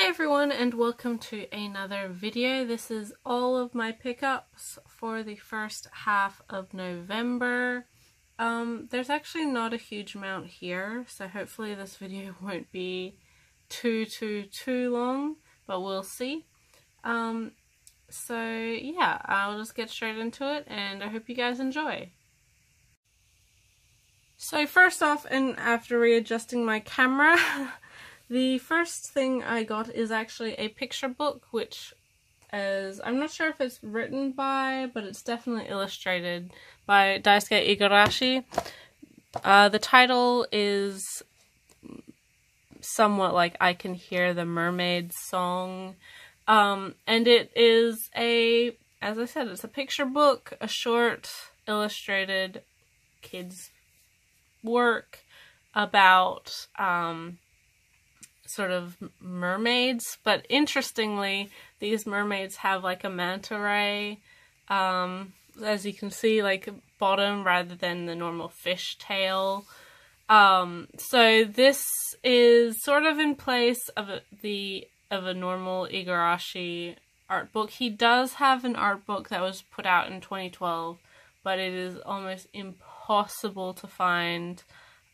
everyone, and welcome to another video. This is all of my pickups for the first half of November. There's actually not a huge amount here, so hopefully this video won't be too long, but we'll see. So yeah, I'll just get straight into it, and I hope you guys enjoy. So first off, and after readjusting my camera, the first thing I got is actually a picture book, which is, I'm not sure if it's written by, but it's definitely illustrated by Daisuke Igarashi. The title is somewhat like I Can Hear the Mermaid's Song. And it is as I said, it's a picture book, a short illustrated kids work about sort of mermaids, but interestingly these mermaids have like a manta ray, as you can see, like bottom rather than the normal fish tail. So this is sort of in place of a normal Igarashi art book. He does have an art book that was put out in 2012, but it is almost impossible to find,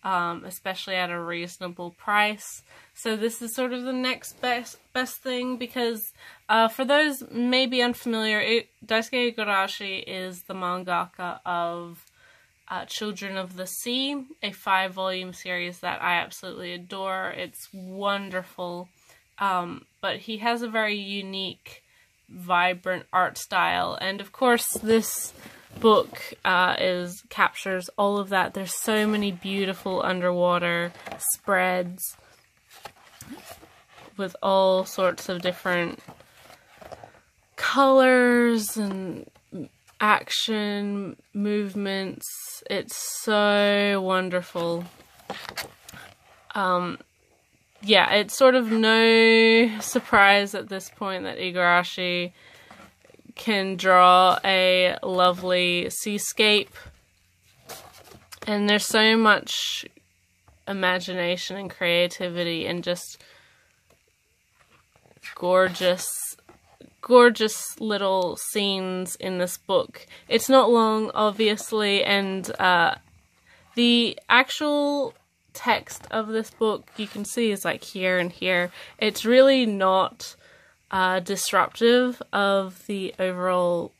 especially at a reasonable price. So this is sort of the next best thing, because for those maybe unfamiliar, Daisuke Igarashi is the mangaka of Children of the Sea, a 5-volume series that I absolutely adore. It's wonderful, but he has a very unique, vibrant art style, and of course this book captures all of that. There's so many beautiful underwater spreads with all sorts of different colors and action movements. It's so wonderful. Yeah, it's sort of no surprise at this point that Igarashi can draw a lovely seascape, and there's so much imagination and creativity and just gorgeous little scenes in this book. It's not long, obviously, and the actual text of this book, you can see, is like here and here. It's really not disruptive of the overall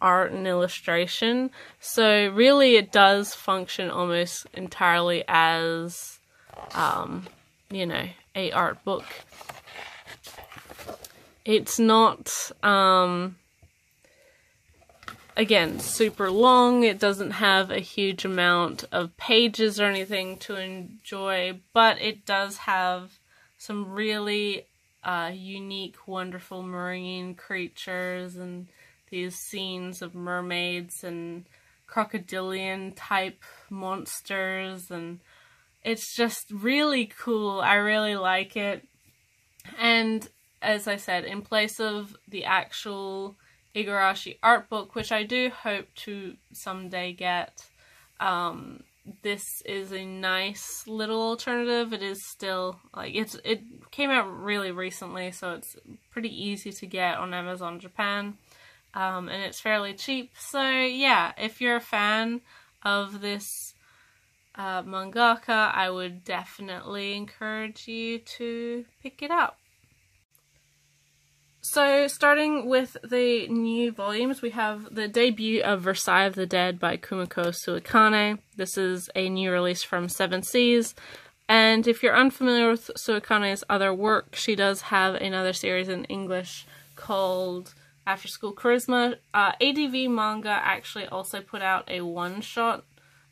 art and illustration, so really it does function almost entirely as you know, a art book. It's not again super long. It doesn't have a huge amount of pages or anything to enjoy, but it does have some really unique, wonderful marine creatures and these scenes of mermaids and crocodilian type monsters, and it's just really cool. I really like it. And as I said, in place of the actual Igarashi art book, which I do hope to someday get, this is a nice little alternative. It is still, like, it came out really recently, so it's pretty easy to get on Amazon Japan, and it's fairly cheap. So yeah, if you're a fan of this mangaka, I would definitely encourage you to pick it up. So starting with the new volumes, we have the debut of Versailles of the Dead by Kumiko Suekane. This is a new release from Seven Seas, and if you're unfamiliar with Suekane's other work, she does have another series in English called After School Charisma. ADV Manga actually also put out a one-shot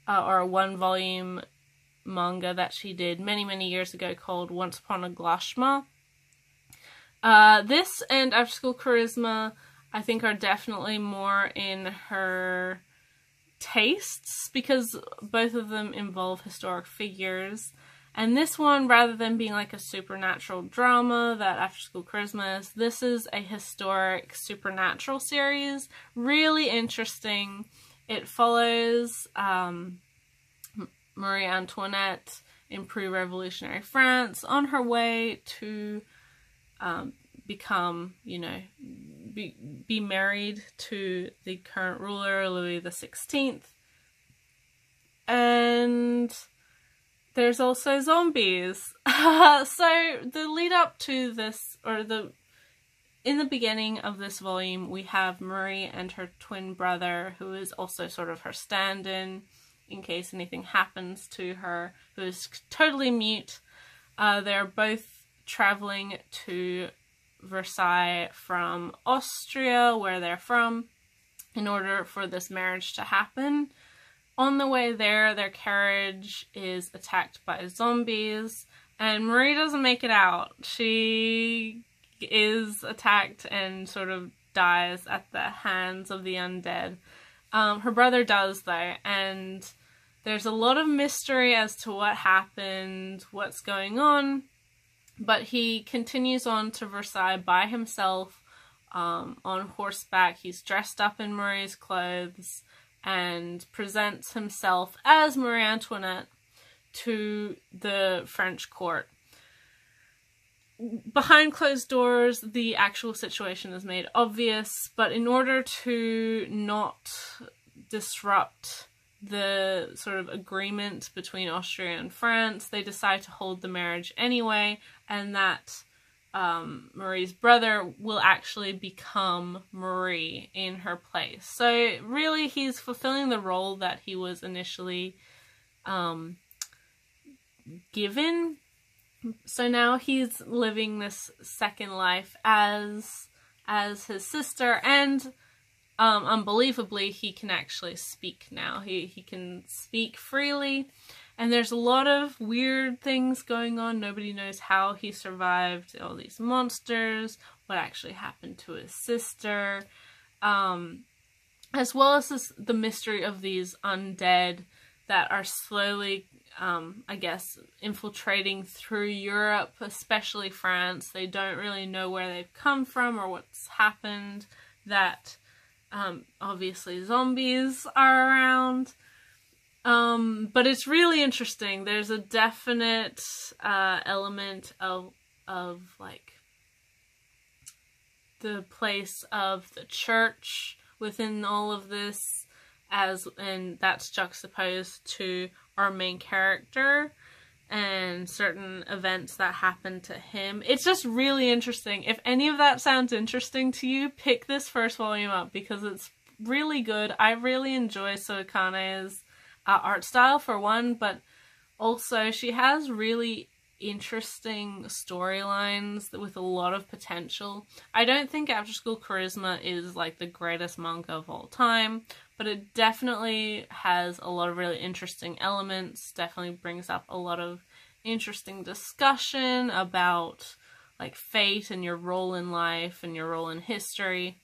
or a 1-volume manga that she did many years ago called Once Upon a Glashma. This and After School Charisma, I think, are definitely more in her tastes, because both of them involve historic figures. And this one, rather than being like a supernatural drama that After School Charisma is, this is a historic supernatural series. Really interesting. It follows Marie Antoinette in pre-revolutionary France on her way to become, you know, be married to the current ruler, Louis the 16th. And there's also zombies. So the lead up to this, or in the beginning of this volume, we have Marie and her twin brother, who is also sort of her stand-in case anything happens to her, who is totally mute. They're both traveling to Versailles from Austria, where they're from, in order for this marriage to happen. On the way there, their carriage is attacked by zombies, and Marie doesn't make it out. She is attacked and sort of dies at the hands of the undead. Her brother does, though, and there's a lot of mystery as to what happened, what's going on, but he continues on to Versailles by himself, on horseback. He's dressed up in Marie's clothes and presents himself as Marie Antoinette to the French court. Behind closed doors, the actual situation is made obvious, but in order to not disrupt the sort of agreement between Austria and France, they decide to hold the marriage anyway, and that Marie's brother will actually become Marie in her place. So really, he's fulfilling the role that he was initially given. So now he's living this second life as his sister, and unbelievably, he can actually speak now. He can speak freely, and there's a lot of weird things going on. Nobody knows how he survived all these monsters, what actually happened to his sister, as well as the mystery of these undead that are slowly, I guess, infiltrating through Europe, especially France. They don't really know where they've come from or what's happened, that obviously zombies are around. But it's really interesting. There's a definite element of like the place of the church within all of this, and that's juxtaposed to our main character and certain events that happen to him. It's just really interesting. If any of that sounds interesting to you, pick this first volume up, because it's really good. I really enjoy Soekane's art style, for one, but also she has really interesting storylines with a lot of potential. I don't think After School Charisma is like the greatest manga of all time, but it definitely has a lot of really interesting elements, definitely brings up a lot of interesting discussion about like fate and your role in life and your role in history.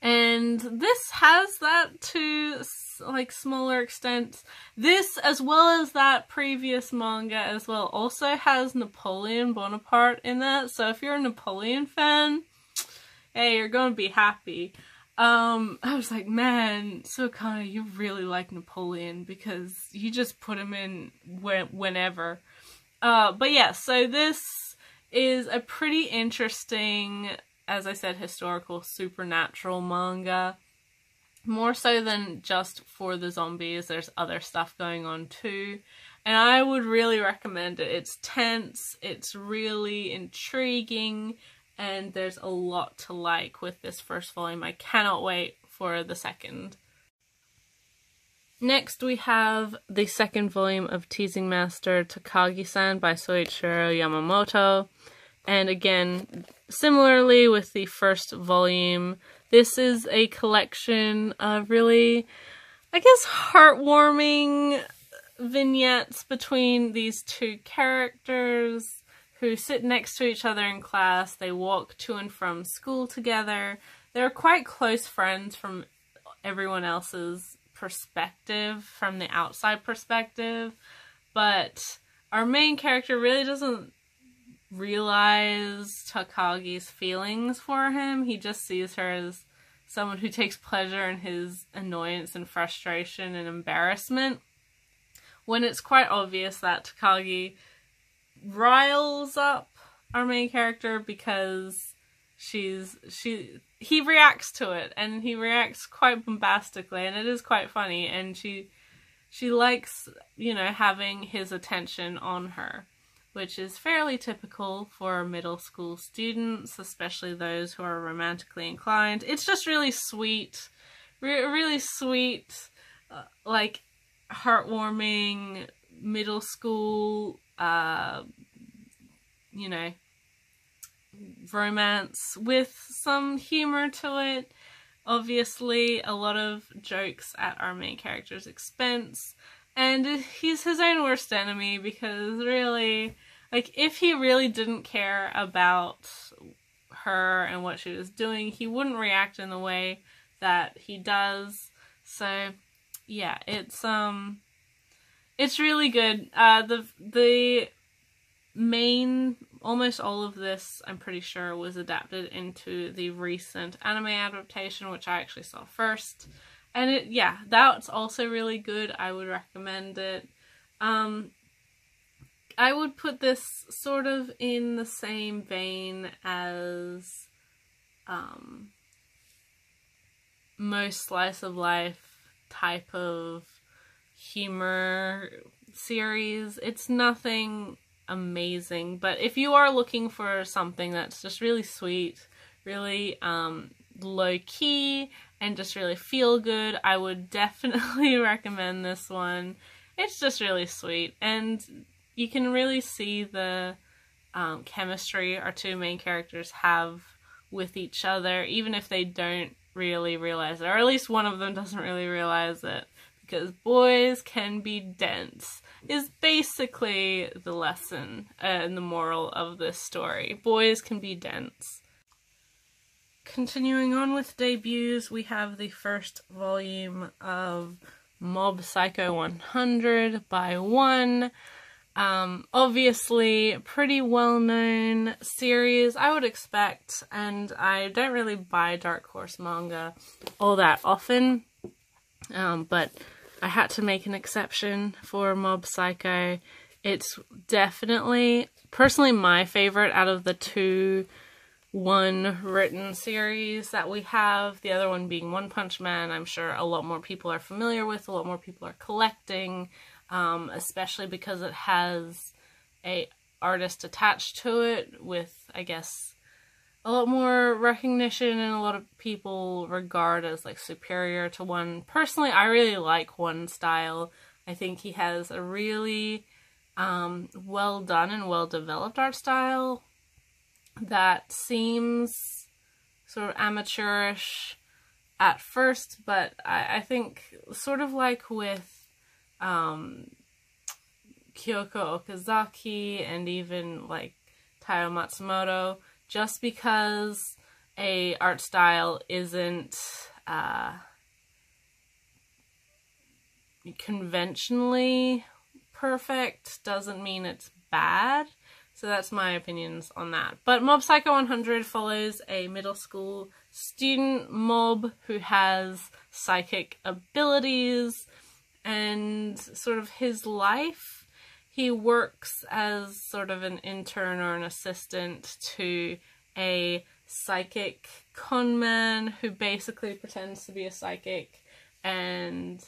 And this has that to like smaller extent. This, as well as that previous manga as well, also has Napoleon Bonaparte in that. So if you're a Napoleon fan, hey, you're gonna be happy. I was like, man, Soekane, you really like Napoleon, because you just put him in whenever. But yeah, so this is a pretty interesting, as I said, historical supernatural manga. More so than just for the zombies, there's other stuff going on too. And I would really recommend it. It's tense, it's really intriguing, and there's a lot to like with this first volume. I cannot wait for the second. Next we have the second volume of Teasing Master Takagi-san by Soichiro Yamamoto. And again, similarly with the first volume, this is a collection of really, I guess, heartwarming vignettes between these two characters who sit next to each other in class. They walk to and from school together. They're quite close friends from everyone else's perspective, from the outside perspective, but our main character really doesn't realize Takagi's feelings for him. He just sees her as someone who takes pleasure in his annoyance and frustration and embarrassment, when it's quite obvious that Takagi riles up our main character because he reacts to it, and he reacts quite bombastically, and it is quite funny, and she likes, you know, having his attention on her, which is fairly typical for middle school students, especially those who are romantically inclined. It's just really sweet, really sweet, like heartwarming middle school, you know, romance with some humor to it. Obviously, a lot of jokes at our main character's expense, and he's his own worst enemy because really, like, if he really didn't care about her and what she was doing, he wouldn't react in the way that he does. So, yeah, it's really good. The main, almost all of this, I'm pretty sure, was adapted into the recent anime adaptation, which I actually saw first. And yeah, that's also really good. I would recommend it. I would put this sort of in the same vein as most slice of life type of humor series. It's nothing amazing, but if you are looking for something that's just really sweet, really low-key, and just really feel good, I would definitely recommend this one. It's just really sweet, and you can really see the chemistry our two main characters have with each other, even if they don't really realize it, or at least one of them doesn't really realize it, because boys can be dense, is basically the lesson and the moral of this story. Boys can be dense. Continuing on with debuts, we have the first volume of Mob Psycho 100 by One. Obviously, pretty well-known series, I would expect, and I don't really buy Dark Horse manga all that often, but I had to make an exception for Mob Psycho. It's definitely, personally, my favorite out of the two one-written series that we have, the other one being One Punch Man. I'm sure a lot more people are familiar with, a lot more people are collecting, especially because it has a artist attached to it with, I guess, a lot more recognition, and a lot of people regard as like superior to One. Personally, I really like One style. I think he has a really well done and well developed art style that seems sort of amateurish at first, but I think sort of like with Kyoko Okazaki and even like Taiyo Matsumoto, just because a art style isn't conventionally perfect doesn't mean it's bad. So that's my opinions on that. But Mob Psycho 100 follows a middle school student, Mob, who has psychic abilities, and sort of his life. He works as sort of an intern or an assistant to a psychic conman who basically pretends to be a psychic and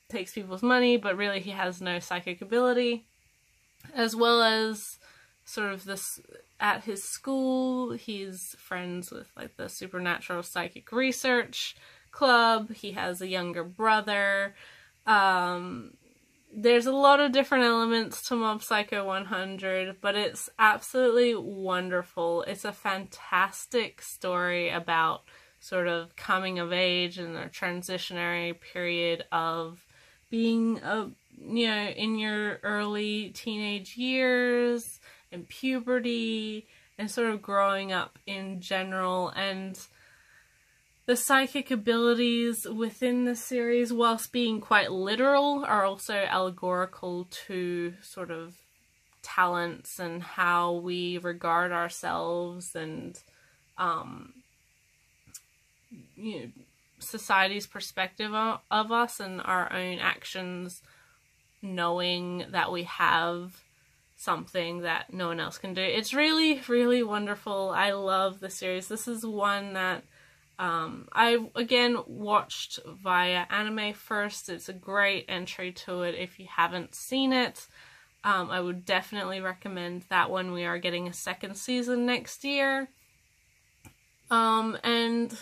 takes people's money, but really he has no psychic ability. As well as sort of this, at his school, he's friends with like the Supernatural Psychic Research Club. He has a younger brother. There's a lot of different elements to Mob Psycho 100, but it's absolutely wonderful. It's a fantastic story about sort of coming of age and the transitionary period of being a, you know, in your early teenage years and puberty and sort of growing up in general, and the psychic abilities within the series, whilst being quite literal, are also allegorical to sort of talents and how we regard ourselves and you know, society's perspective of us and our own actions, knowing that we have something that no one else can do. It's really, really wonderful. I love the series. This is one that I, again, watched via anime first. It's a great entry to it if you haven't seen it. I would definitely recommend that one. We are getting a second season next year. And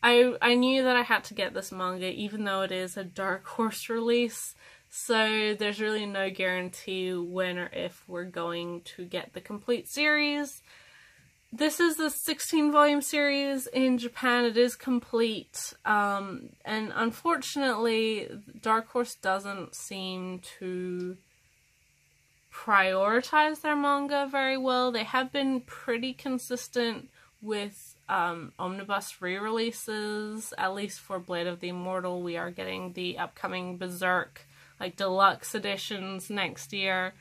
I knew that I had to get this manga, even though it is a Dark Horse release. So there's really no guarantee when or if we're going to get the complete series. This is a 16-volume series. In Japan it is complete. And unfortunately, Dark Horse doesn't seem to prioritize their manga very well. They have been pretty consistent with omnibus re-releases. At least for Blade of the Immortal, we are getting the upcoming Berserk like deluxe editions next year,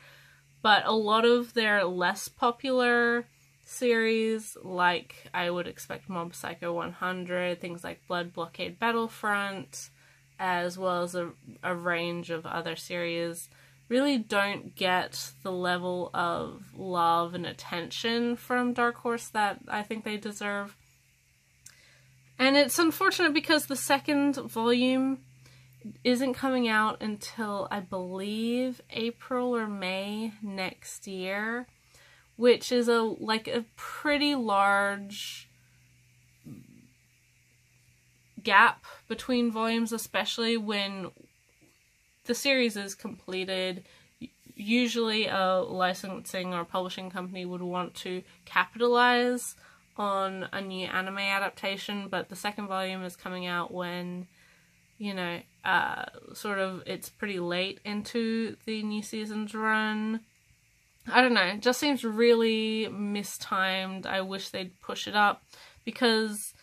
but a lot of their less popular series, like I would expect Mob Psycho 100, things like Blood Blockade Battlefront, as well as a range of other series, really don't get the level of love and attention from Dark Horse that I think they deserve. And it's unfortunate because the second volume isn't coming out until, I believe, April or May next year, which is a pretty large gap between volumes, especially when the series is completed. Usually a licensing or publishing company would want to capitalize on a new anime adaptation, but the second volume is coming out when, you know, it's pretty late into the new season's run. I don't know, it just seems really mistimed. I wish they'd push it up, because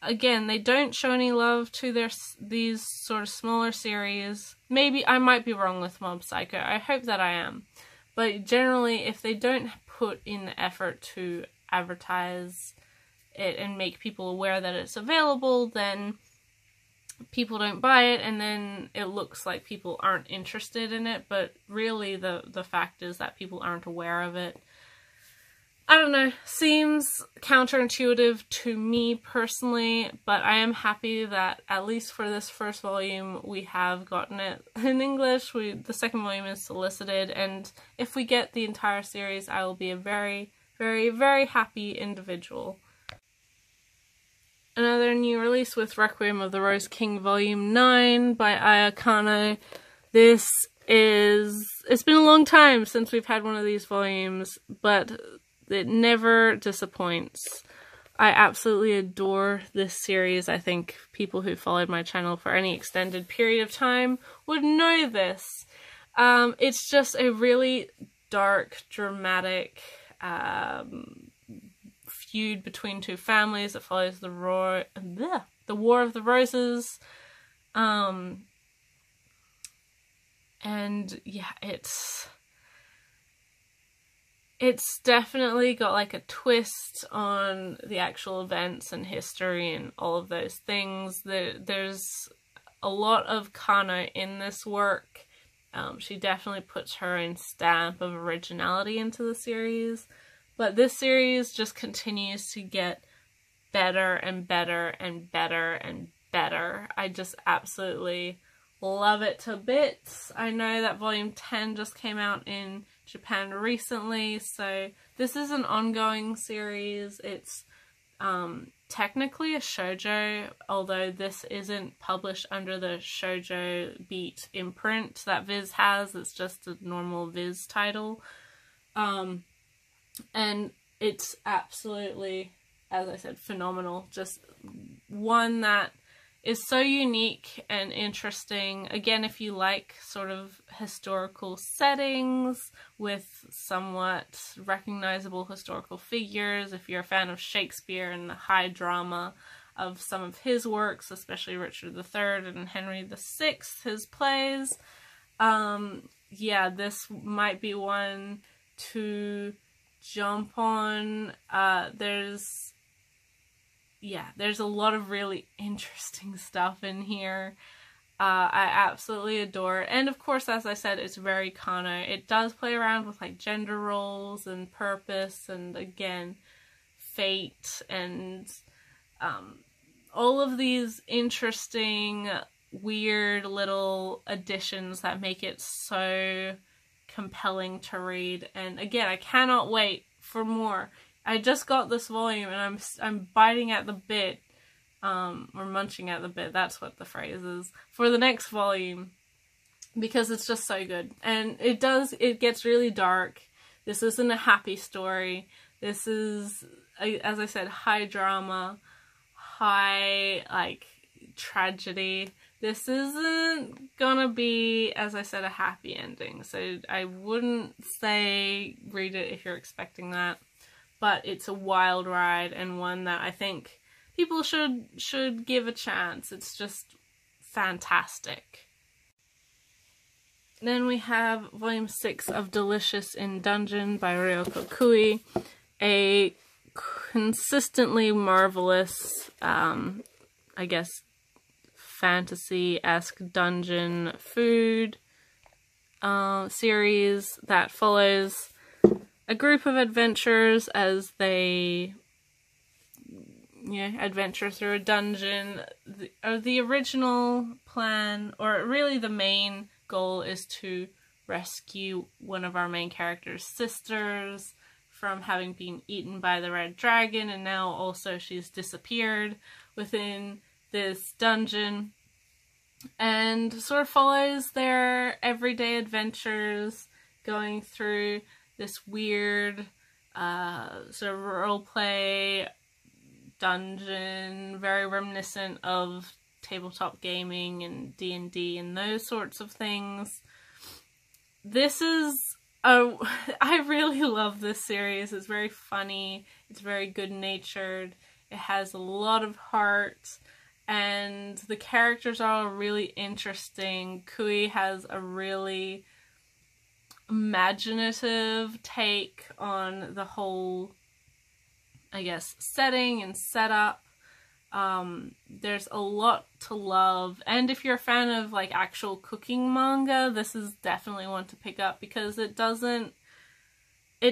again, they don't show any love to these sort of smaller series. Maybe I might be wrong with Mob Psycho. I hope that I am. But generally, if they don't put in the effort to advertise it and make people aware that it's available, then people don't buy it, and then it looks like people aren't interested in it, but really the fact is that people aren't aware of it. I don't know, seems counterintuitive to me personally, but I am happy that at least for this first volume we have gotten it in English. The second volume is solicited, and if we get the entire series, I will be a very, very, very happy individual. Another new release with Requiem of the Rose King Volume 9 by Aya Kano. It's been a long time since we've had one of these volumes, but it never disappoints. I absolutely adore this series. I think people who followed my channel for any extended period of time would know this. It's just a really dark, dramatic feud between two families that follows the War of the Roses. And yeah, it's definitely got like a twist on the actual events and history and all of those things. There's a lot of Kano in this work. She definitely puts her own stamp of originality into the series. But this series just continues to get better and better and better and better. I just absolutely love it to bits. I know that Volume 10 just came out in Japan recently, so this is an ongoing series. It's technically a shoujo, although this isn't published under the Shoujo Beat imprint that Viz has. It's just a normal Viz title. And it's absolutely, as I said, phenomenal. Just one that is so unique and interesting. Again, if you like sort of historical settings with somewhat recognizable historical figures, if you're a fan of Shakespeare and the high drama of some of his works, especially Richard III and Henry VI, his plays, yeah, this might be one to jump on. There's a lot of really interesting stuff in here. I absolutely adore it. And of course, as I said, it's very Kano. It does play around with like gender roles and purpose and again, fate and all of these interesting, weird little additions that make it so compelling to read. And again, I cannot wait for more. I just got this volume and I'm biting at the bit. Or munching at the bit, that's what the phrase is, for the next volume, because it's just so good. And it gets really dark. This isn't a happy story. This is, as I said, high drama, high, like, tragedy. This isn't gonna be, as I said, a happy ending. So I wouldn't say read it if you're expecting that. But it's a wild ride, and one that I think people should give a chance. It's just fantastic. Then we have volume 6 of Delicious in Dungeon by Ryoko Kui, a consistently marvelous, I guess, fantasy-esque dungeon food series that follows a group of adventurers as they adventure through a dungeon. The original plan, or really the main goal, is to rescue one of our main character's sisters from having been eaten by the red dragon, and now also she's disappeared within this dungeon, and sort of follows their everyday adventures going through this weird sort of roleplay dungeon, very reminiscent of tabletop gaming and D&D and those sorts of things. This is I really love this series. It's very funny, it's very good-natured, it has a lot of heart, and the characters are all really interesting. Kui has a really imaginative take on the whole, I guess, setting and setup. There's a lot to love, and if you're a fan of like actual cooking manga, this is definitely one to pick up, because it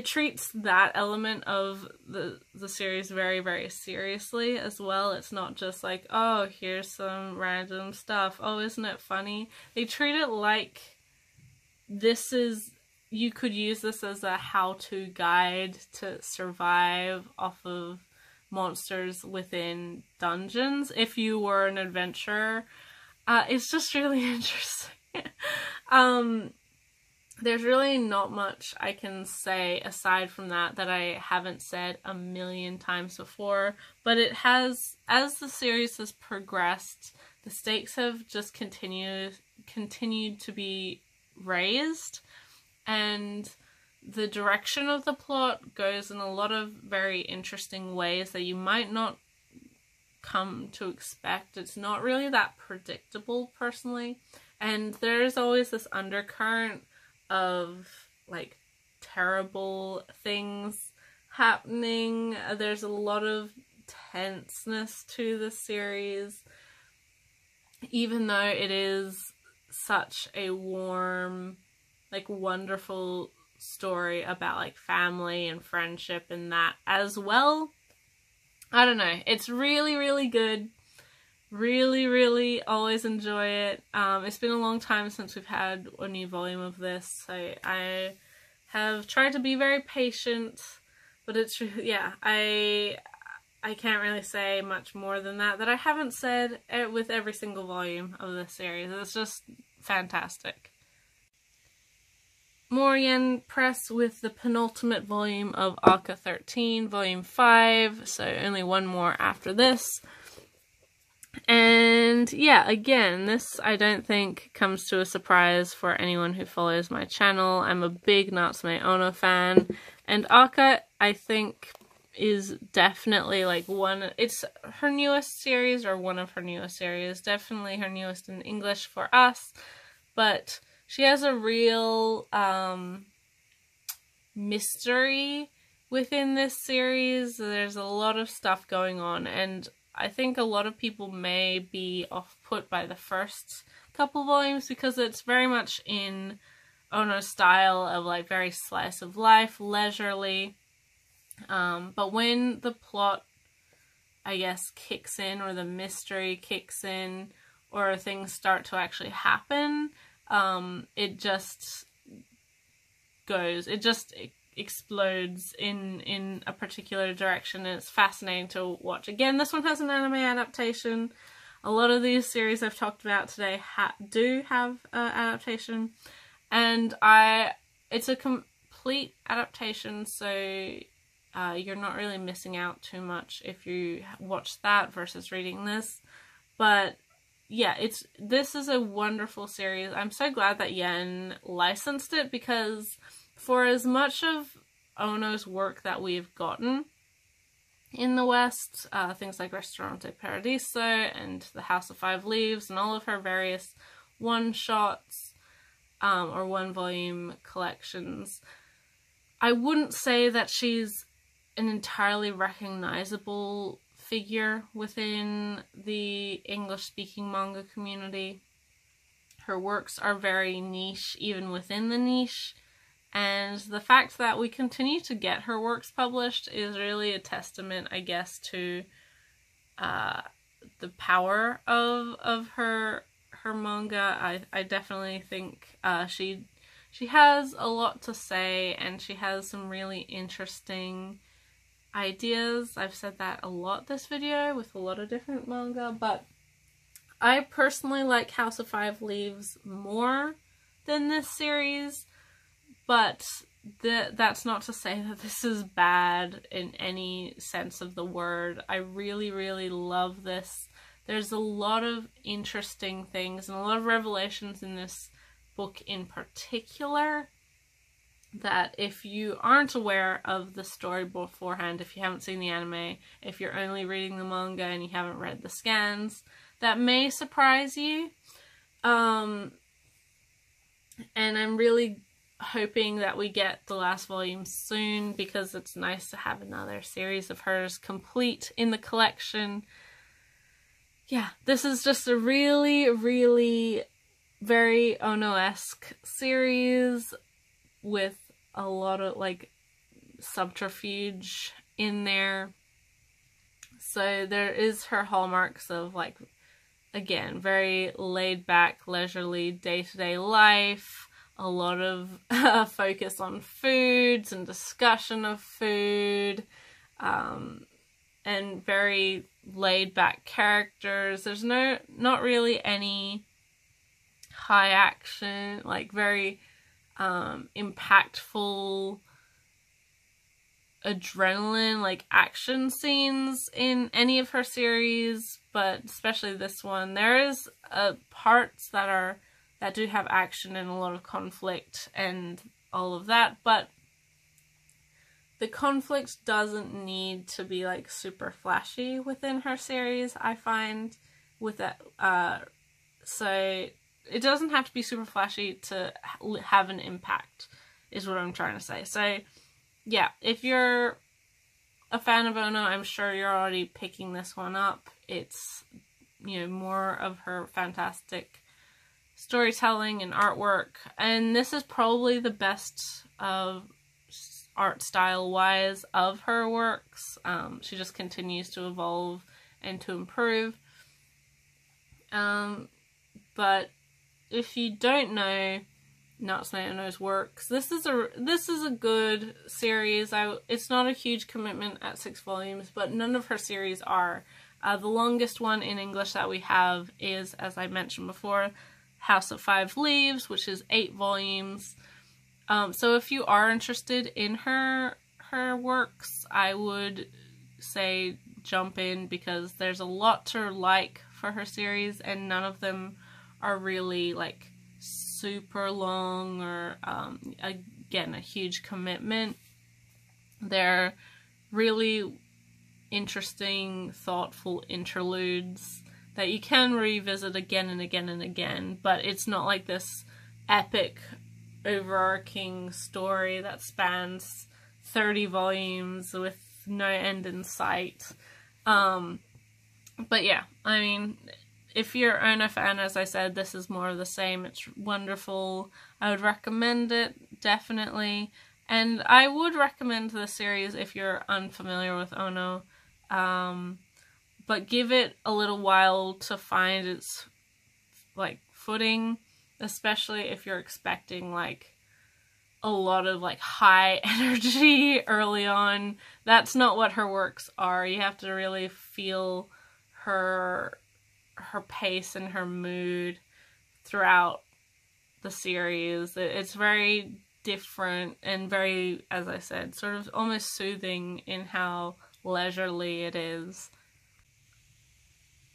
treats that element of the series very, very seriously as well. It's not just like, oh, here's some random stuff, oh, isn't it funny? They treat it like you could use this as a how-to guide to survive off of monsters within dungeons if you were an adventurer. It's just really interesting. There's really not much I can say aside from that I haven't said a million times before, but it has, as the series has progressed, the stakes have just continued to be raised, and the direction of the plot goes in a lot of very interesting ways that you might not come to expect. It's not really that predictable, personally, and there's always this undercurrent of like terrible things happening. There's a lot of tenseness to the series, even though it is such a warm, like, wonderful story about like family and friendship and that as well. I don't know, it's really, really good. Really, really always enjoy it. It's been a long time since we've had a new volume of this, so I have tried to be very patient, but it's, yeah, I can't really say much more than that I haven't said with every single volume of this series. It's just fantastic. Morian Press with the penultimate volume of Aka 13, volume 5, so only one more after this. And yeah, again, this I don't think comes to a surprise for anyone who follows my channel. I'm a big Natsume Ono fan, and Aka, I think, is definitely like it's her newest series, or one of her newest series, definitely her newest in English for us, but she has a real mystery within this series. There's a lot of stuff going on, and I think a lot of people may be off-put by the first couple volumes because it's very much in Ono's style of like very slice of life, leisurely. But when the plot, I guess, kicks in, or the mystery kicks in, or things start to actually happen, it just explodes in a particular direction, and it's fascinating to watch. Again, this one has an anime adaptation. A lot of these series I've talked about today do have adaptation, and it's a complete adaptation, so you're not really missing out too much if you watch that versus reading this. But yeah, this is a wonderful series. I'm so glad that Yen licensed it, because for as much of Ono's work that we've gotten in the West, things like Ristorante Paradiso and The House of Five Leaves and all of her various one-shots or one-volume collections, I wouldn't say that she's an entirely recognizable figure within the English-speaking manga community. Her works are very niche, even within the niche, and the fact that we continue to get her works published is really a testament, I guess, to the power of her manga. I definitely think she has a lot to say, and she has some really interesting ideas. I've said that a lot this video with a lot of different manga, but I personally like House of Five Leaves more than this series, but that's not to say that this is bad in any sense of the word. I really, really love this. There's a lot of interesting things and a lot of revelations in this book in particular that if you aren't aware of the story beforehand, if you haven't seen the anime, if you're only reading the manga and you haven't read the scans, that may surprise you. And I'm really hoping that we get the last volume soon, because it's nice to have another series of hers complete in the collection. Yeah, this is just a really, really very Ono-esque series with a lot of like subterfuge in there. So there is her hallmarks of like, again, very laid back, leisurely day-to-day life, a lot of focus on foods and discussion of food, and very laid back characters. There's not really any high action, like very impactful adrenaline like action scenes in any of her series, but especially this one. There is parts that do have action and a lot of conflict and all of that, but the conflict doesn't need to be like super flashy within her series, I find, with that. So it doesn't have to be super flashy to have an impact, is what I'm trying to say. So yeah, if you're a fan of Ono, I'm sure you're already picking this one up. It's, you know, more of her fantastic storytelling and artwork, and this is probably the best of art style wise of her works. She just continues to evolve and to improve. But if you don't know Natsume Ono's works, this is a good series. It's not a huge commitment at 6 volumes, but none of her series are. The longest one in English that we have is, as I mentioned before, House of Five Leaves, which is 8 volumes. So if you are interested in her works, I would say jump in, because there's a lot to like for her series, and none of them are really like super long or again a huge commitment. They're really interesting, thoughtful interludes that you can revisit again and again and again, but it's not like this epic overarching story that spans 30 volumes with no end in sight. But yeah, I mean, if you're Ono fan, as I said, this is more of the same. It's wonderful. I would recommend it, definitely. And I would recommend the series if you're unfamiliar with Ono. But give it a little while to find its, like, footing. Especially if you're expecting, like, a lot of, like, high energy early on. That's not what her works are. You have to really feel her pace and her mood throughout the series. It's very different and very, as I said, sort of almost soothing in how leisurely it is.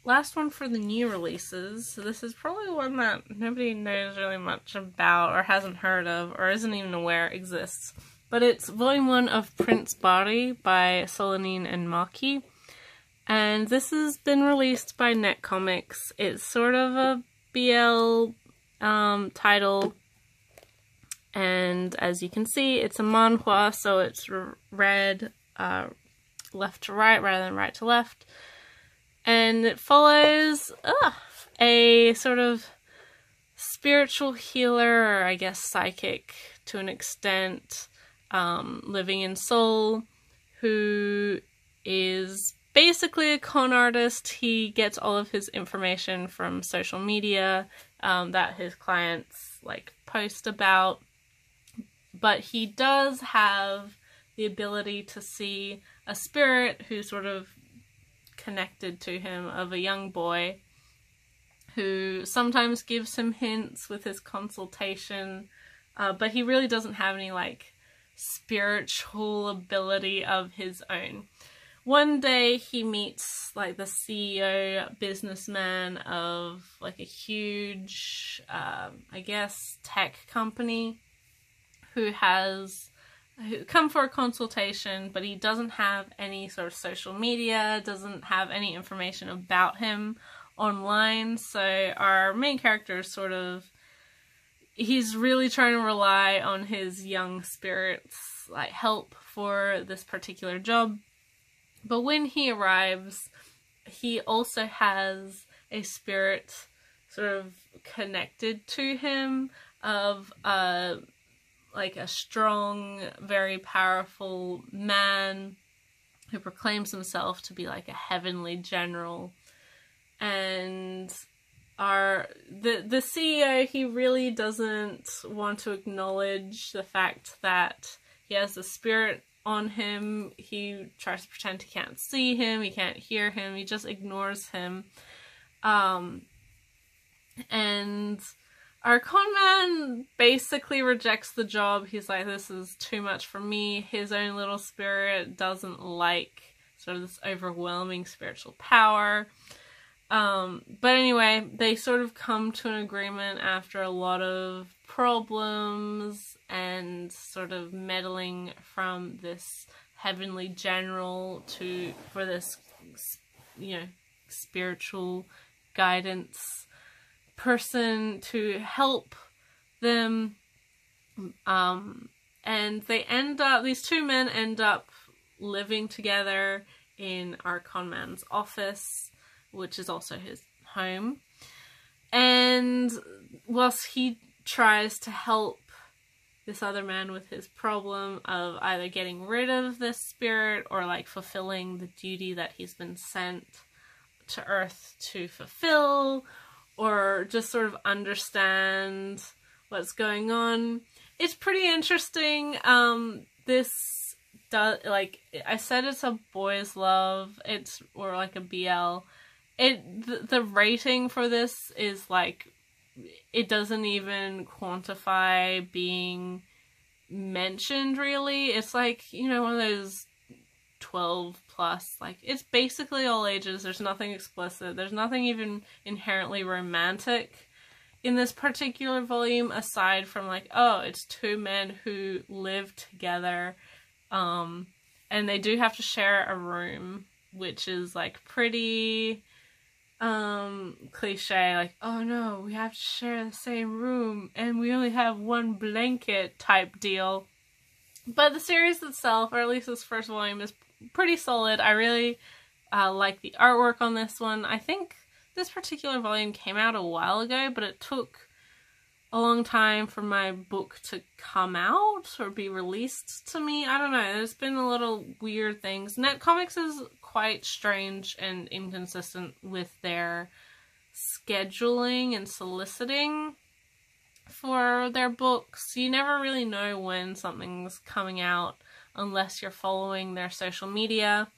Last one for the new releases. So this is probably one that nobody knows really much about or hasn't heard of or isn't even aware exists. But it's Volume 1 of Prince Bari by Solanine and Maki. And this has been released by Net Comics. It's sort of a BL title. And as you can see, it's a manhwa, so it's read left to right rather than right to left. And it follows a sort of spiritual healer, or I guess psychic to an extent, living in Seoul, who is basically a con artist. He gets all of his information from social media that his clients like post about. But he does have the ability to see a spirit who's sort of connected to him, of a young boy who sometimes gives him hints with his consultation, but he really doesn't have any like spiritual ability of his own. One day he meets like the CEO businessman of like a huge I guess tech company who come for a consultation, but he doesn't have any sort of social media, doesn't have any information about him online. So our main character is sort of, he's really trying to rely on his young spirit's like help for this particular job. But when he arrives, he also has a spirit sort of connected to him of like a strong, very powerful man who proclaims himself to be like a heavenly general. And the CEO, he really doesn't want to acknowledge the fact that he has the spirit on him. He tries to pretend he can't see him, he can't hear him, he just ignores him. And our conman basically rejects the job. He's like, this is too much for me. His own little spirit doesn't like sort of this overwhelming spiritual power. But anyway, they sort of come to an agreement after a lot of problems and sort of meddling from this heavenly general for this, you know, spiritual guidance person to help them. And these two men end up living together in our conman's office, which is also his home. And whilst he tries to help this other man with his problem of either getting rid of this spirit or like fulfilling the duty that he's been sent to Earth to fulfill, or just sort of understand what's going on. It's pretty interesting. This does, like I said, it's a boys' love. Or like a BL. The rating for this is like, it doesn't even quantify being mentioned really. It's like, you know, one of those 12 plus, like it's basically all ages. There's nothing explicit. There's nothing even inherently romantic in this particular volume, aside from like, oh, it's two men who live together, and they do have to share a room, which is like pretty cliche, like, oh no, we have to share the same room and we only have one blanket type deal. But the series itself, or at least this first volume, is pretty solid. I really like the artwork on this one. I think this particular volume came out a while ago, but it took a long time for my book to come out or be released to me. I don't know, there's been a little weird things. Netcomics is quite strange and inconsistent with their scheduling and soliciting for their books. You never really know when something's coming out unless you're following their social media.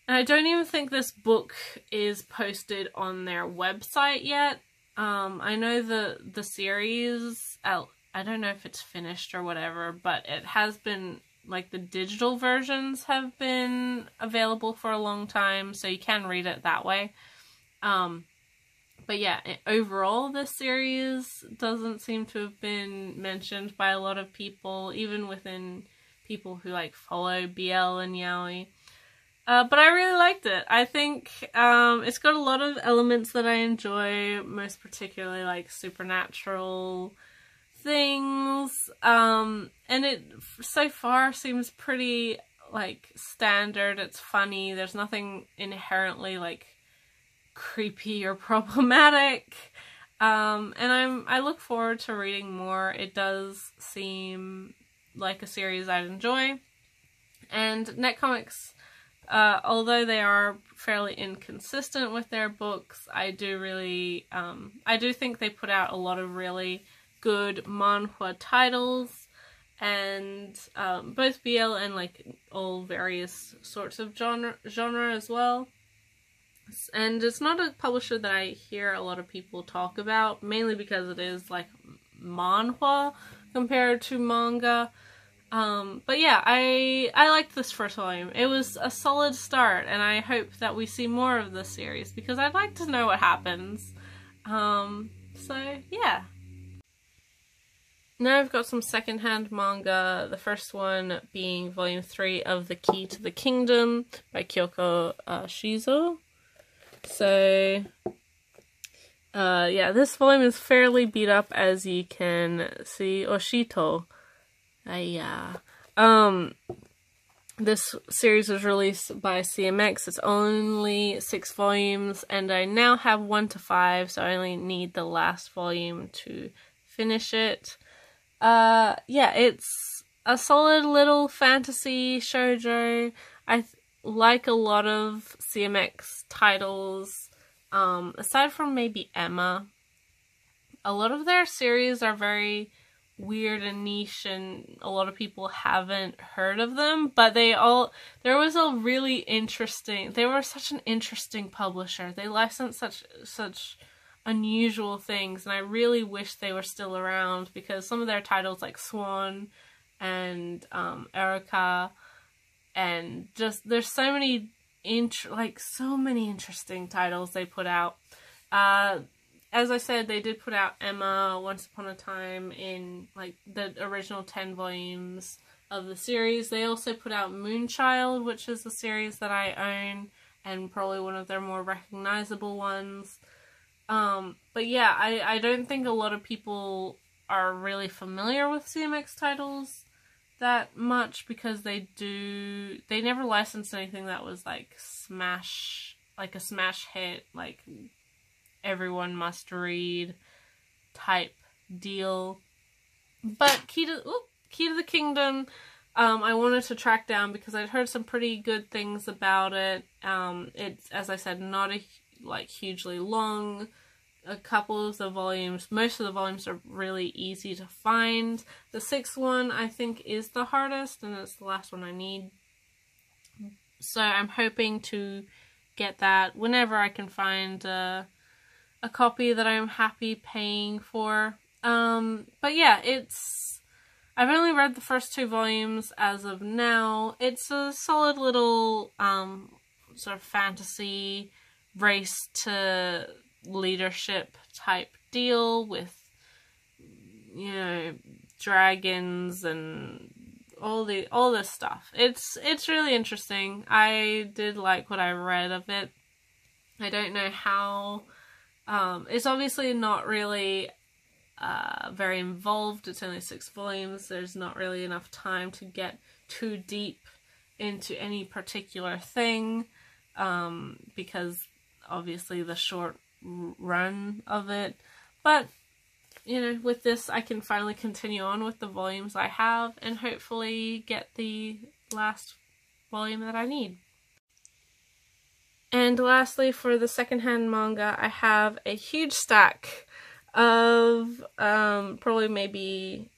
And I don't even think this book is posted on their website yet. I know the series, I don't know if it's finished or whatever, but it has been, like, the digital versions have been available for a long time, so you can read it that way. But yeah, overall this series doesn't seem to have been mentioned by a lot of people, even within people who, like, follow BL and yaoi. But I really liked it. I think it's got a lot of elements that I enjoy, most particularly like supernatural things. And it so far seems pretty like standard. It's funny. There's nothing inherently like creepy or problematic. And I look forward to reading more. It does seem like a series I'd enjoy. And Netcomics, although they are fairly inconsistent with their books, I do think they put out a lot of really good manhwa titles, and both BL and like all various sorts of genre as well. And it's not a publisher that I hear a lot of people talk about, mainly because it is like manhwa compared to manga. But yeah, I liked this first volume. It was a solid start, and I hope that we see more of this series, because I'd like to know what happens. So yeah. Now I've got some secondhand manga, the first one being volume 3 of The Key to the Kingdom by Kyoko Shizo. So, yeah, this volume is fairly beat up, as you can see. Oshito. This series was released by CMX. It's only 6 volumes, and I now have 1 to 5, so I only need the last volume to finish it. Yeah, it's a solid little fantasy shoujo. I like a lot of CMX titles, aside from maybe Emma. A lot of their series are very weird and niche, and a lot of people haven't heard of them, but they were such an interesting publisher. They licensed such unusual things, and I really wish they were still around, because some of their titles like Swan and Erica, and just there's so many interesting titles they put out. As I said, they did put out Emma Once Upon a Time in like the original 10 volumes of the series. They also put out Moonchild, which is the series that I own, and probably one of their more recognizable ones. But yeah, I don't think a lot of people are really familiar with CMX titles that much, because they never licensed anything that was like a smash hit, like everyone must read type deal. But Key to the Kingdom, I wanted to track down because I'd heard some pretty good things about it. It's, as I said, not hugely long. A couple of the volumes, most of the volumes are really easy to find. The 6th one I think is the hardest, and it's the last one I need. So I'm hoping to get that whenever I can find a copy that I'm happy paying for. But yeah, I've only read the first 2 volumes as of now. It's a solid little sort of fantasy race to leadership type deal with, you know, dragons and all this stuff. It's really interesting. I did like what I read of it. I don't know how. It's obviously not really very involved. It's only 6 volumes. There's not really enough time to get too deep into any particular thing, because obviously the short run of it. But, you know, with this I can finally continue on with the volumes I have and hopefully get the last volume that I need. And lastly, for the secondhand manga, I have a huge stack of probably maybe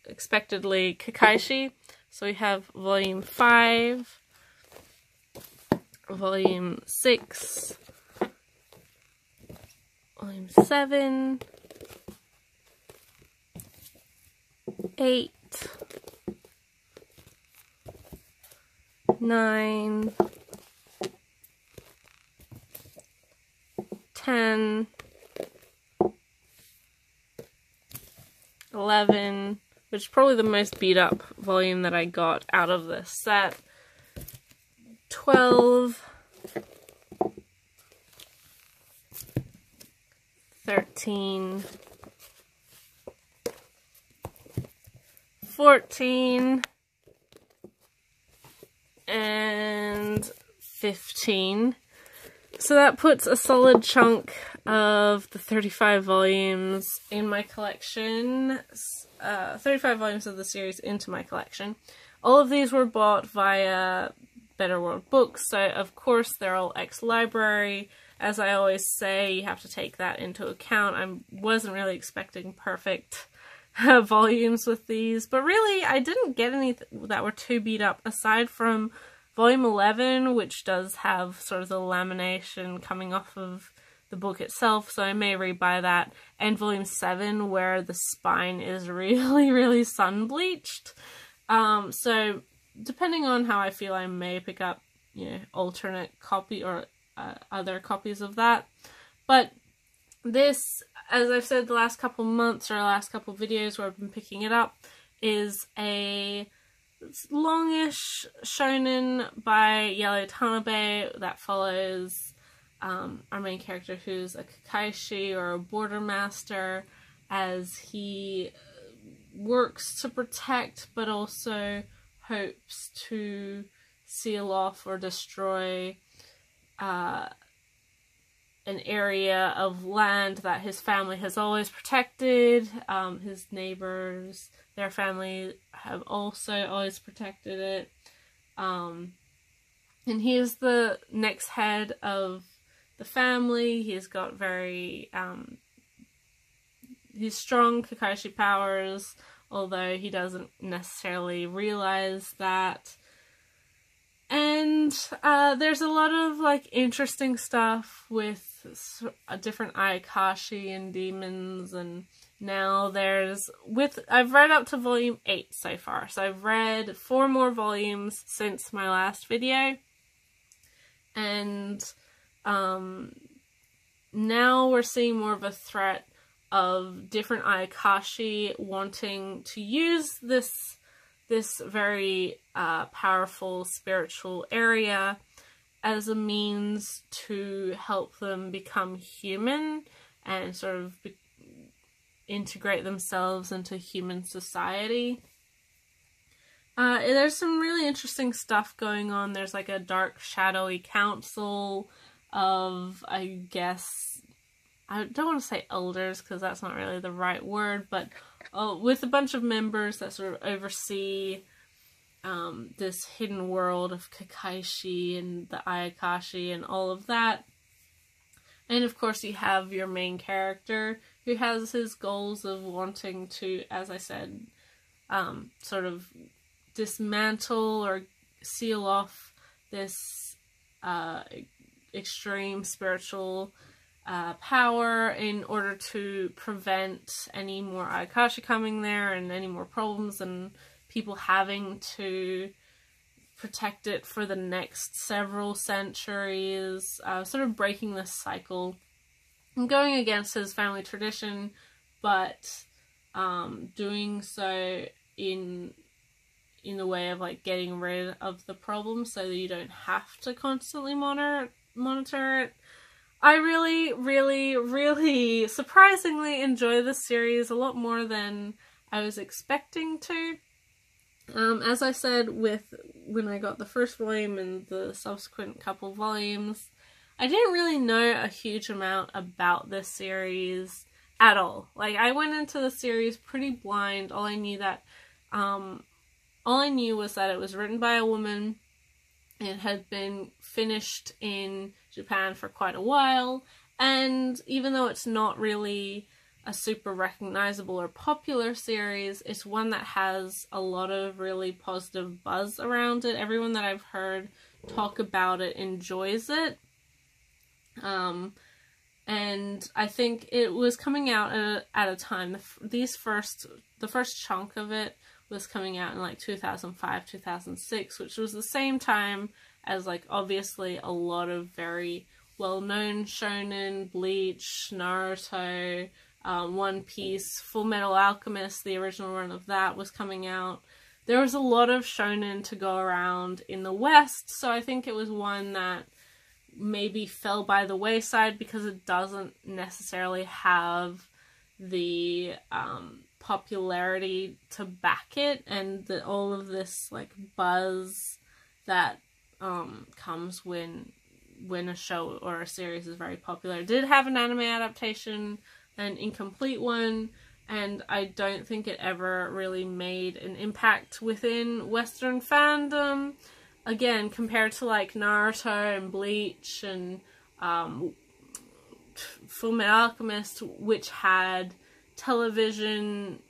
expectedly Kakaishi. So we have volume 5, volume 6, volume 7, 8, 9, 10, 11, which is probably the most beat up volume that I got out of this set, 12, 13, 14, and 15. So that puts a solid chunk of the 35 volumes in my collection, 35 volumes of the series into my collection. All of these were bought via Better World Books, so of course they're all ex-library. As I always say, you have to take that into account. I wasn't really expecting perfect volumes with these, but really I didn't get any that were too beat up, aside from volume 11, which does have sort of the lamination coming off of the book itself, so I may rebuy that, and volume 7, where the spine is really, really sun bleached. So depending on how I feel, I may pick up, you know, alternate copy or other copies of that. But this, as I've said the last couple months or last couple videos where I've been picking it up, is a longish shonen by Yale Tanabe that follows our main character, who's a Kakaishi or a border master, as he works to protect but also hopes to seal off or destroy an area of land that his family has always protected. His neighbors, their family, have also always protected it. And he is the next head of the family. He's got very, he's strong Kakaishi powers, although he doesn't necessarily realize that. And there's a lot of like interesting stuff with different Ayakashi and demons, and now I've read up to volume 8 so far, so I've read 4 more volumes since my last video, and now we're seeing more of a threat of different Ayakashi wanting to use this very powerful spiritual area as a means to help them become human and sort of integrate themselves into human society. There's some really interesting stuff going on. There's like a dark, shadowy council of, I guess, I don't want to say elders because that's not really the right word, but with a bunch of members that sort of oversee this hidden world of Kakaishi and the Ayakashi and all of that. And of course you have your main character who has his goals of wanting to, as I said, sort of dismantle or seal off this extreme spiritual power in order to prevent any more Ayakashi coming there and any more problems and people having to protect it for the next several centuries, sort of breaking this cycle and going against his family tradition, but doing so in the way of like getting rid of the problem so that you don't have to constantly monitor it. I really, really, really surprisingly enjoy this series a lot more than I was expecting to. As I said when I got the first volume and the subsequent couple volumes, I didn't really know a huge amount about this series at all. Like, I went into the series pretty blind. All I knew was that it was written by a woman. It had been finished in Japan for quite a while, and even though it's not really a super recognizable or popular series, it's one that has a lot of really positive buzz around it. Everyone that I've heard talk about it enjoys it. And I think it was coming out at a time, the first chunk of it was coming out in like 2005, 2006, which was the same time as, like, obviously a lot of very well-known shonen, Bleach, Naruto, One Piece, Full Metal Alchemist, the original run of that was coming out. There was a lot of shonen to go around in the West, so I think it was one that maybe fell by the wayside because it doesn't necessarily have the popularity to back it, and all of this like buzz that comes when a show or a series is very popular. It did have an anime adaptation, an incomplete one, and I don't think it ever really made an impact within Western fandom. Again, compared to like Naruto and Bleach and Full Metal Alchemist, which had television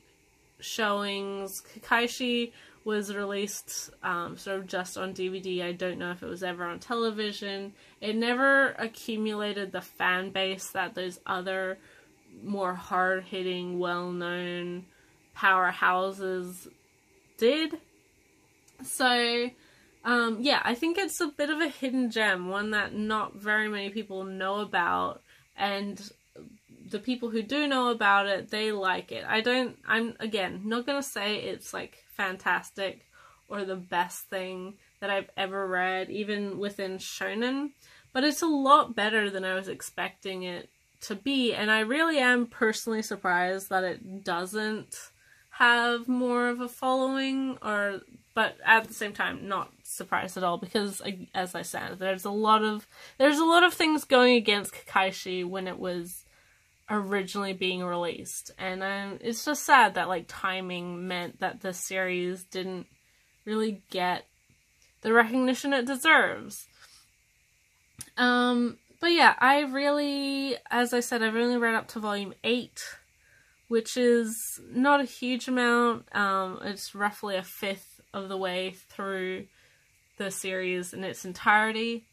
showings. Kakaishi was released sort of just on DVD. I don't know if it was ever on television. It never accumulated the fan base that those other more hard-hitting, well-known powerhouses did. So yeah, I think it's a bit of a hidden gem, one that not very many people know about, and the people who do know about it, they like it. I'm again not gonna say it's like fantastic or the best thing that I've ever read, even within shonen, but it's a lot better than I was expecting it to be, and I really am personally surprised that it doesn't have more of a following, but at the same time not surprised at all, because as I said, there's a lot of things going against Kakaishi when it was originally being released, and it's just sad that like timing meant that the series didn't really get the recognition it deserves. But yeah, as I said, I've only read up to volume 8, which is not a huge amount. It's roughly a fifth of the way through the series in its entirety.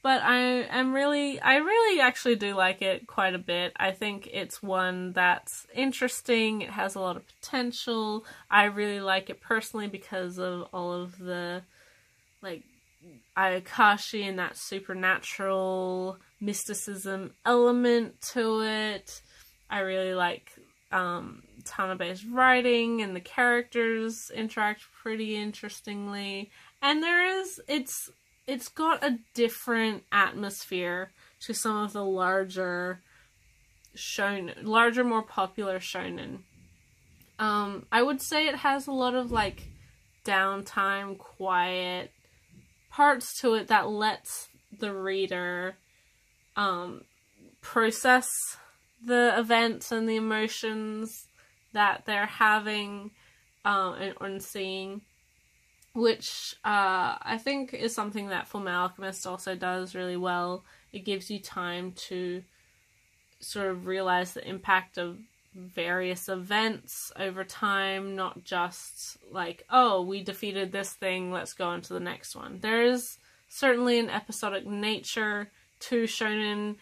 But I really actually do like it quite a bit. I think it's one that's interesting. It has a lot of potential. I really like it personally because of all of the, like, Ayakashi and that supernatural mysticism element to it. I really like Tanabe's writing, and the characters interact pretty interestingly. And it's got a different atmosphere to some of the larger, more popular shonen. I would say it has a lot of like downtime, quiet parts to it that lets the reader process the events and the emotions that they're having and seeing, which I think is something that Fullmetal Alchemist also does really well. It gives you time to sort of realize the impact of various events over time, not just like, oh, we defeated this thing, let's go on to the next one. There is certainly an episodic nature to shonen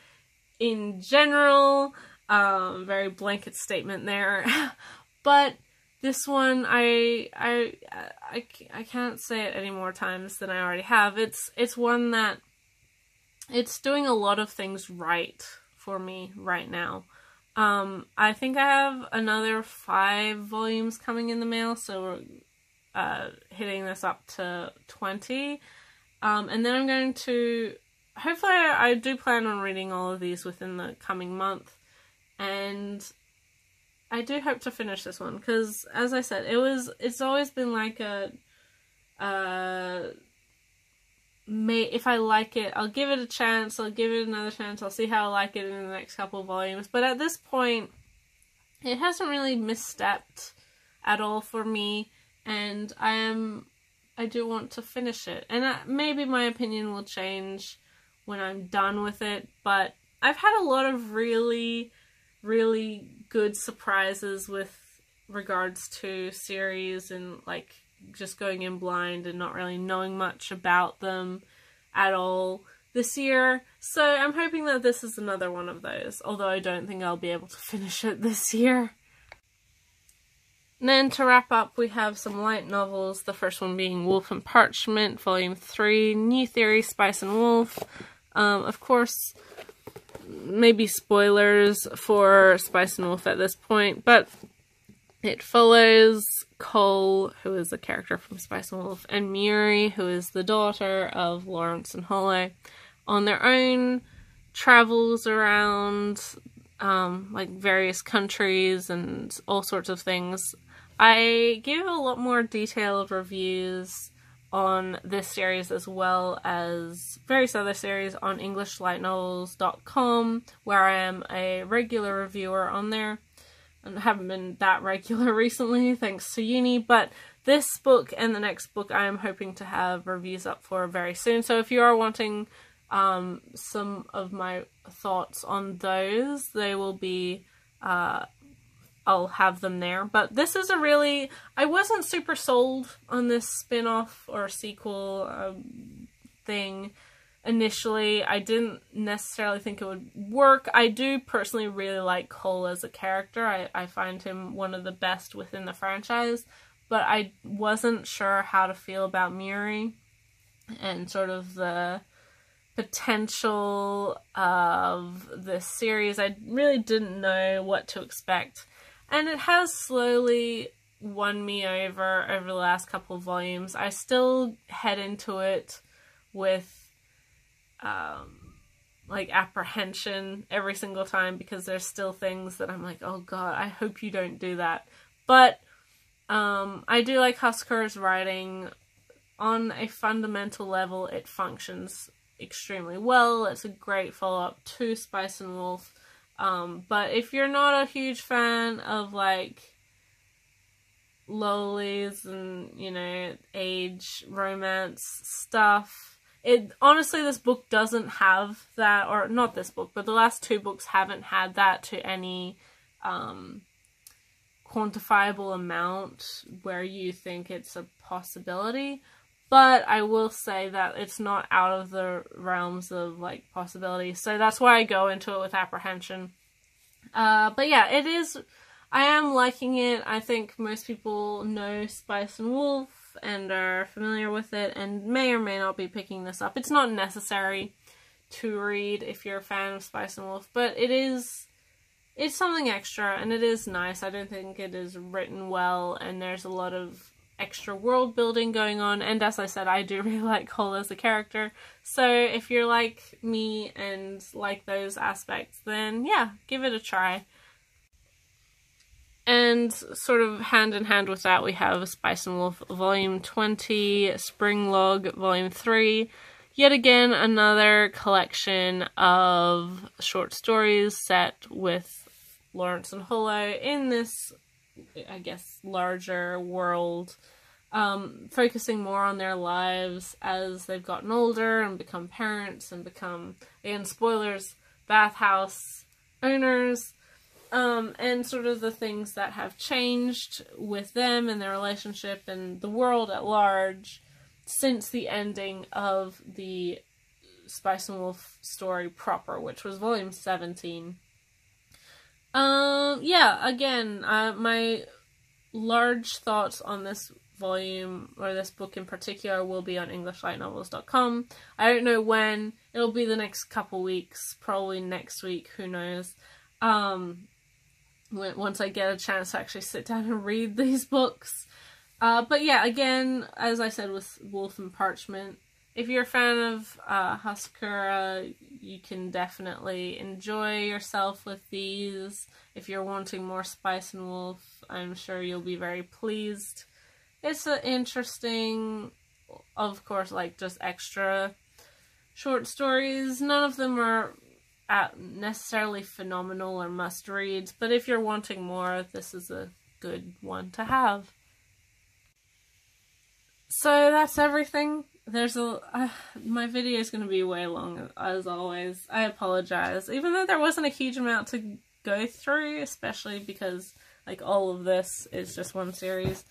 in general. Very blanket statement there. But this one, I can't say it any more times than I already have. It's one that it's doing a lot of things right for me right now. I think I have another 5 volumes coming in the mail, so we're hitting this up to 20. And then I'm going to, hopefully I do plan on reading all of these within the coming month. And I do hope to finish this one, because as I said, it's always been like a if I like it, I'll give it a chance, I'll give it another chance, I'll see how I like it in the next couple of volumes. But at this point, it hasn't really misstepped at all for me, and I do want to finish it. And maybe my opinion will change when I'm done with it, but I've had a lot of really, really good surprises with regards to series, and like just going in blind and not really knowing much about them at all this year. So I'm hoping that this is another one of those, although I don't think I'll be able to finish it this year. And then to wrap up, we have some light novels, the first one being Wolf and Parchment, Volume 3, New Theory, Spice and Wolf. Of course, maybe spoilers for Spice and Wolf at this point, but it follows Cole, who is a character from Spice and Wolf, and Muri, who is the daughter of Lawrence and Hollow, on their own travels around like various countries and all sorts of things. I gave a lot more detailed reviews on this series as well as various other series on EnglishLightNovels.com, where I am a regular reviewer on there. And I haven't been that regular recently, thanks to uni, but this book and the next book I am hoping to have reviews up for very soon. So if you are wanting some of my thoughts on those, they will be, I'll have them there. But this is I wasn't super sold on this spin-off or sequel thing. Initially, I didn't necessarily think it would work. I do personally really like Cole as a character. I find him one of the best within the franchise, but I wasn't sure how to feel about Muri and sort of the potential of this series. I really didn't know what to expect, and it has slowly won me over the last couple of volumes. I still head into it with like apprehension every single time, because there's still things that I'm like, oh god, I hope you don't do that. But I do like Husker's writing. On a fundamental level, it functions extremely well. It's a great follow-up to Spice and Wolf. But if you're not a huge fan of like lolis and, you know, age romance stuff, honestly, this book doesn't have that, or not this book, but the last two books haven't had that to any quantifiable amount where you think it's a possibility. But I will say that it's not out of the realms of like possibility, so that's why I go into it with apprehension. But yeah, I am liking it. I think most people know Spice and Wolf and are familiar with it and may or may not be picking this up. It's not necessary to read if you're a fan of Spice and Wolf, but it's something extra, and it is nice. I don't think it is written well, and there's a lot of extra world building going on, and as I said, I do really like Cole as a character, so if you're like me and like those aspects, then yeah, give it a try. And sort of hand in hand with that, we have Spice and Wolf Volume 20, Spring Log Volume 3. Yet again, another collection of short stories set with Lawrence and Hollow in this, I guess, larger world, focusing more on their lives as they've gotten older and become parents and become, again, spoilers, bathhouse owners. And sort of the things that have changed with them and their relationship and the world at large since the ending of the Spice and Wolf story proper, which was volume 17. Yeah, again, my large thoughts on this volume, or this book in particular, will be on EnglishLightNovels.com. I don't know when. It'll be the next couple weeks, probably next week, who knows. Once I get a chance to actually sit down and read these books. But yeah, again, as I said with Wolf and Parchment, if you're a fan of Hasekura, you can definitely enjoy yourself with these. If you're wanting more Spice and Wolf, I'm sure you'll be very pleased. It's an interesting of course, like, just extra short stories. None of them are necessarily phenomenal or must-reads, but if you're wanting more, this is a good one to have. So that's everything. There's my video is going to be way long, as always. I apologize, even though there wasn't a huge amount to go through, especially because, like, all of this is just one series.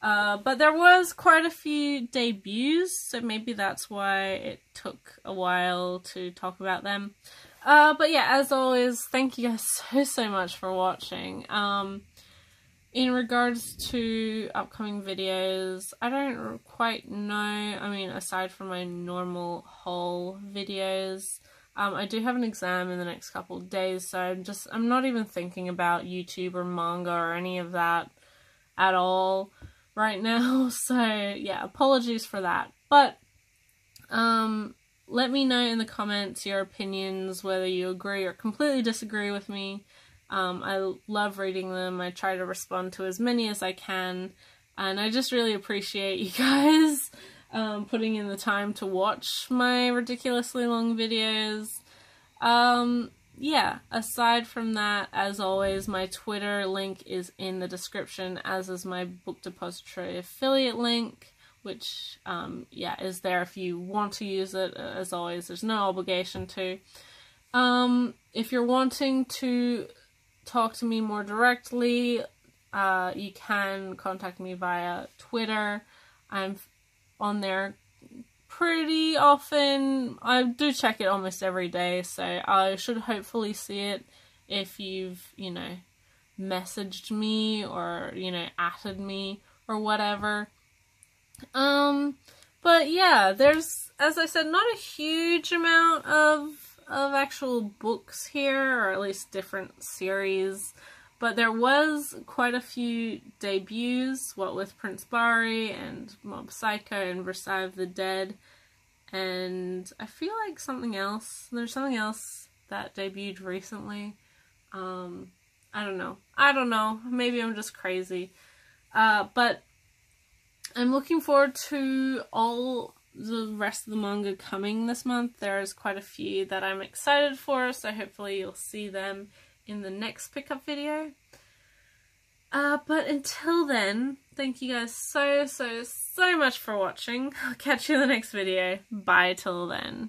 But there was quite a few debuts, so maybe that's why it took a while to talk about them. But yeah, as always, thank you guys so much for watching. In regards to upcoming videos, I don't quite know. I mean, aside from my normal haul videos, I do have an exam in the next couple of days, so I'm not even thinking about YouTube or manga or any of that at all right now. So yeah, apologies for that. But let me know in the comments your opinions, whether you agree or completely disagree with me. I love reading them. I try to respond to as many as I can, and I just really appreciate you guys putting in the time to watch my ridiculously long videos. Yeah, aside from that, as always, my Twitter link is in the description, as is my Book Depository affiliate link, which, yeah, is there if you want to use it. As always, there's no obligation to. If you're wanting to talk to me more directly, you can contact me via Twitter. I'm on there pretty often. I do check it almost every day, so I should hopefully see it if you've, you know, messaged me or, you know, added me or whatever. But yeah, there's, as I said, not a huge amount of actual books here, or at least different series, but there was quite a few debuts, what with Prince Barry and Mob Psycho and Versailles of the Dead, and I feel like there's something else that debuted recently. I don't know, maybe I'm just crazy, but I'm looking forward to all the rest of the manga coming this month. There's quite a few that I'm excited for, so hopefully you'll see them in the next pickup video. But until then, thank you guys so much for watching. I'll catch you in the next video. Bye till then.